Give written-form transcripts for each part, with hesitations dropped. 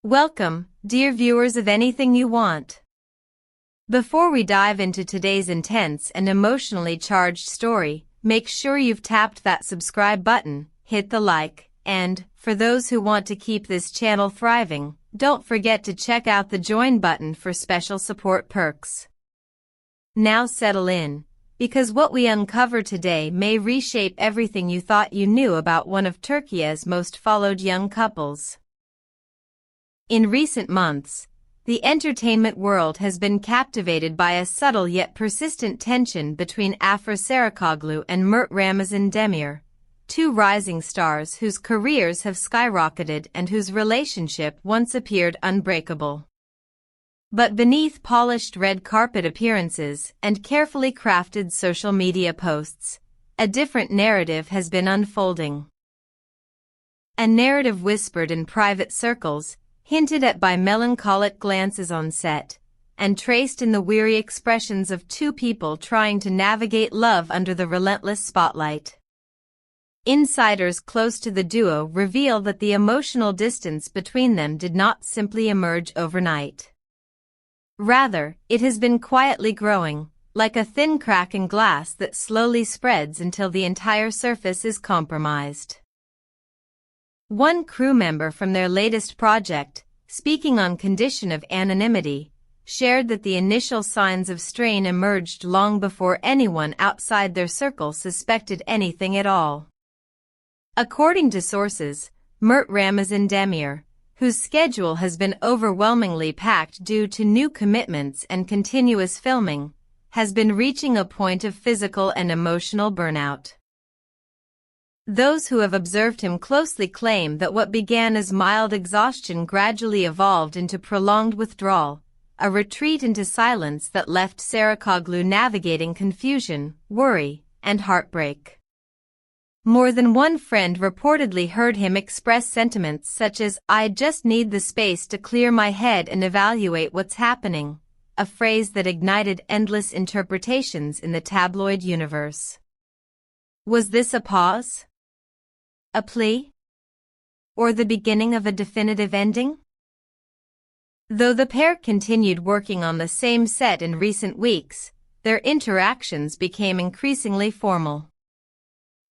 Welcome, dear viewers of Anything You Want. Before we dive into today's intense and emotionally charged story, make sure you've tapped that subscribe button, hit the like, and, for those who want to keep this channel thriving, don't forget to check out the join button for special support perks. Now settle in, because what we uncover today may reshape everything you thought you knew about one of Turkey's most followed young couples. In recent months, the entertainment world has been captivated by a subtle yet persistent tension between Afra Saraçoğlu and Mert Ramazan Demir, two rising stars whose careers have skyrocketed and whose relationship once appeared unbreakable. But beneath polished red carpet appearances and carefully crafted social media posts, a different narrative has been unfolding. A narrative whispered in private circles, hinted at by melancholic glances on set, and traced in the weary expressions of two people trying to navigate love under the relentless spotlight. Insiders close to the duo reveal that the emotional distance between them did not simply emerge overnight. Rather, it has been quietly growing, like a thin crack in glass that slowly spreads until the entire surface is compromised. One crew member from their latest project, speaking on condition of anonymity, shared that the initial signs of strain emerged long before anyone outside their circle suspected anything at all. According to sources, Mert Ramazan Demir, whose schedule has been overwhelmingly packed due to new commitments and continuous filming, has been reaching a point of physical and emotional burnout. Those who have observed him closely claim that what began as mild exhaustion gradually evolved into prolonged withdrawal, a retreat into silence that left Saraçoğlu navigating confusion, worry, and heartbreak. More than one friend reportedly heard him express sentiments such as, "I just need the space to clear my head and evaluate what's happening," a phrase that ignited endless interpretations in the tabloid universe. Was this a pause? A plea? Or the beginning of a definitive ending? Though the pair continued working on the same set in recent weeks, their interactions became increasingly formal.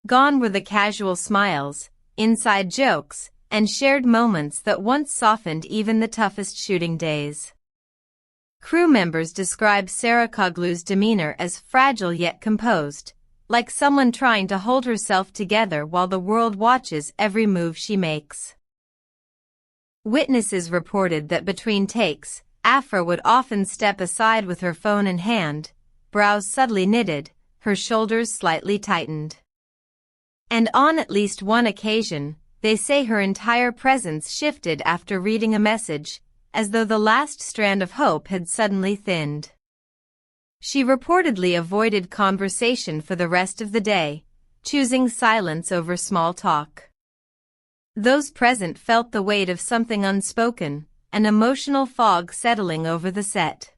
Gone were the casual smiles, inside jokes, and shared moments that once softened even the toughest shooting days. Crew members describe Saraçoğlu's demeanor as fragile yet composed, like someone trying to hold herself together while the world watches every move she makes. Witnesses reported that between takes, Afra would often step aside with her phone in hand, brows subtly knitted, her shoulders slightly tightened. And on at least one occasion, they say her entire presence shifted after reading a message, as though the last strand of hope had suddenly thinned. She reportedly avoided conversation for the rest of the day, choosing silence over small talk. Those present felt the weight of something unspoken, an emotional fog settling over the set.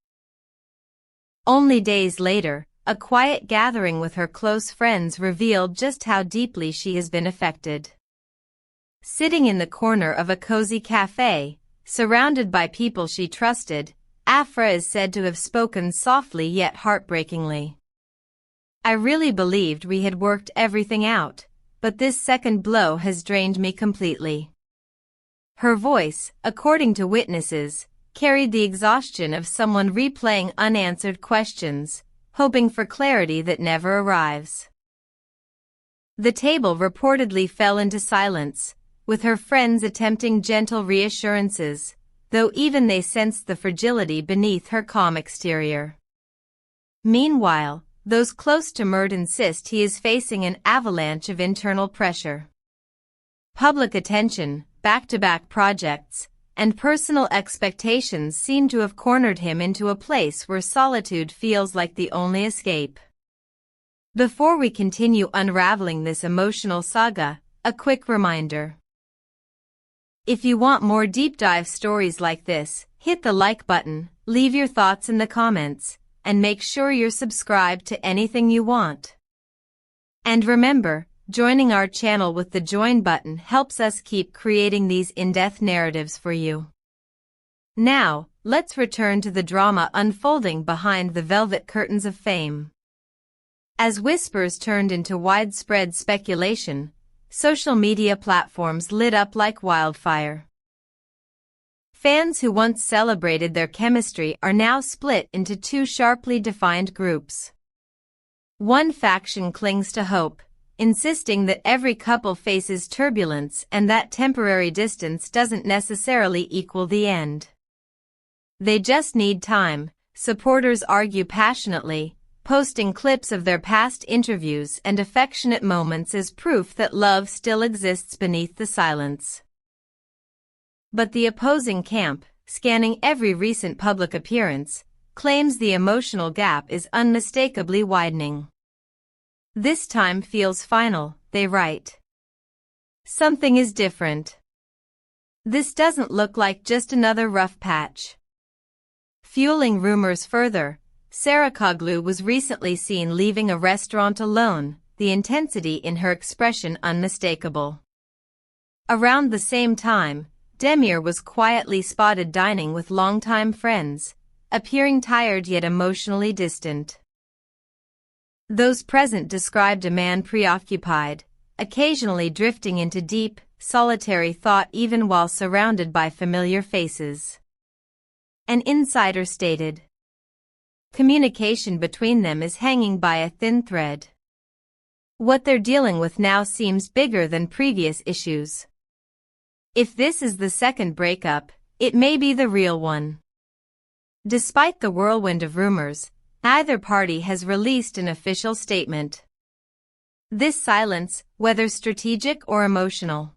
Only days later, a quiet gathering with her close friends revealed just how deeply she has been affected. Sitting in the corner of a cozy cafe, surrounded by people she trusted, Afra is said to have spoken softly yet heartbreakingly. "I really believed we had worked everything out, but this second blow has drained me completely." Her voice, according to witnesses, carried the exhaustion of someone replaying unanswered questions, hoping for clarity that never arrives. The table reportedly fell into silence, with her friends attempting gentle reassurances, though even they sensed the fragility beneath her calm exterior. Meanwhile, those close to Mert insist he is facing an avalanche of internal pressure. Public attention, back-to-back projects, and personal expectations seem to have cornered him into a place where solitude feels like the only escape. Before we continue unraveling this emotional saga, a quick reminder. If you want more deep dive stories like this, hit the like button, leave your thoughts in the comments, and make sure you're subscribed to Anything You Want. And remember, joining our channel with the join button helps us keep creating these in-depth narratives for you. Now, let's return to the drama unfolding behind the velvet curtains of fame. As whispers turned into widespread speculation, social media platforms lit up like wildfire. Fans who once celebrated their chemistry are now split into two sharply defined groups. One faction clings to hope, insisting that every couple faces turbulence and that temporary distance doesn't necessarily equal the end. They just need time, supporters argue passionately, posting clips of their past interviews and affectionate moments as proof that love still exists beneath the silence. But the opposing camp, scanning every recent public appearance, claims the emotional gap is unmistakably widening. This time feels final, they write. Something is different. This doesn't look like just another rough patch. Fueling rumors further, Saraçoğlu was recently seen leaving a restaurant alone, the intensity in her expression unmistakable. Around the same time, Demir was quietly spotted dining with longtime friends, appearing tired yet emotionally distant. Those present described a man preoccupied, occasionally drifting into deep, solitary thought even while surrounded by familiar faces. An insider stated, "Communication between them is hanging by a thin thread. What they're dealing with now seems bigger than previous issues. If this is the second breakup, it may be the real one." Despite the whirlwind of rumors, neither party has released an official statement. This silence, whether strategic or emotional,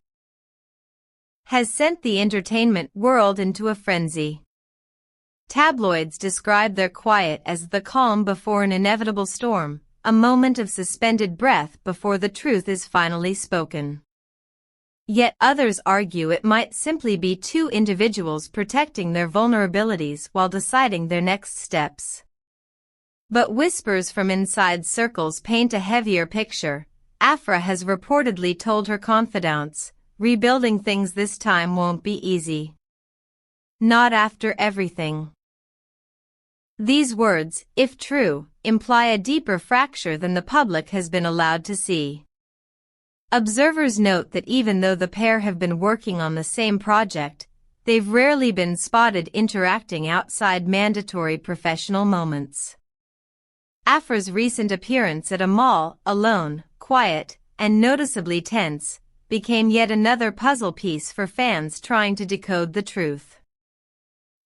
has sent the entertainment world into a frenzy. Tabloids describe their quiet as the calm before an inevitable storm, a moment of suspended breath before the truth is finally spoken. Yet others argue it might simply be two individuals protecting their vulnerabilities while deciding their next steps. But whispers from inside circles paint a heavier picture. Afra has reportedly told her confidants, "Rebuilding things this time won't be easy. Not after everything." These words, if true, imply a deeper fracture than the public has been allowed to see. Observers note that even though the pair have been working on the same project, they've rarely been spotted interacting outside mandatory professional moments. Afra's recent appearance at a mall, alone, quiet, and noticeably tense, became yet another puzzle piece for fans trying to decode the truth.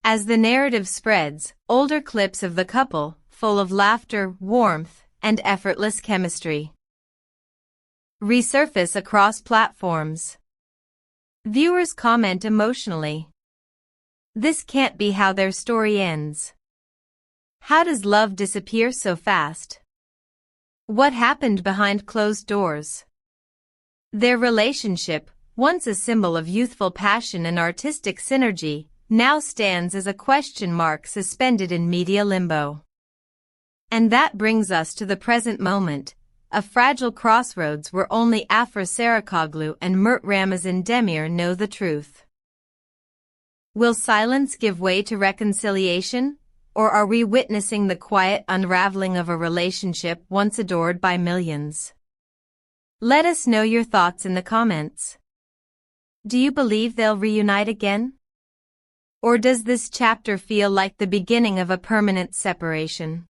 As the narrative spreads, older clips of the couple, full of laughter, warmth, and effortless chemistry, resurface across platforms. Viewers comment emotionally. This can't be how their story ends. How does love disappear so fast? What happened behind closed doors? Their relationship, once a symbol of youthful passion and artistic synergy, now stands as a question mark suspended in media limbo. And that brings us to the present moment, a fragile crossroads where only Afra Saraçoğlu and Mert Ramazan Demir know the truth. Will silence give way to reconciliation, or are we witnessing the quiet unraveling of a relationship once adored by millions? Let us know your thoughts in the comments. Do you believe they'll reunite again? Or does this chapter feel like the beginning of a permanent separation?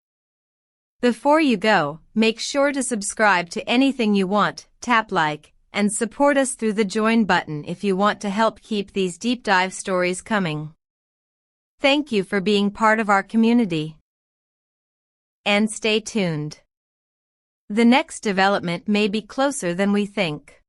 Before you go, make sure to subscribe to Anything You Want, tap like, and support us through the join button if you want to help keep these deep dive stories coming. Thank you for being part of our community. And stay tuned. The next development may be closer than we think.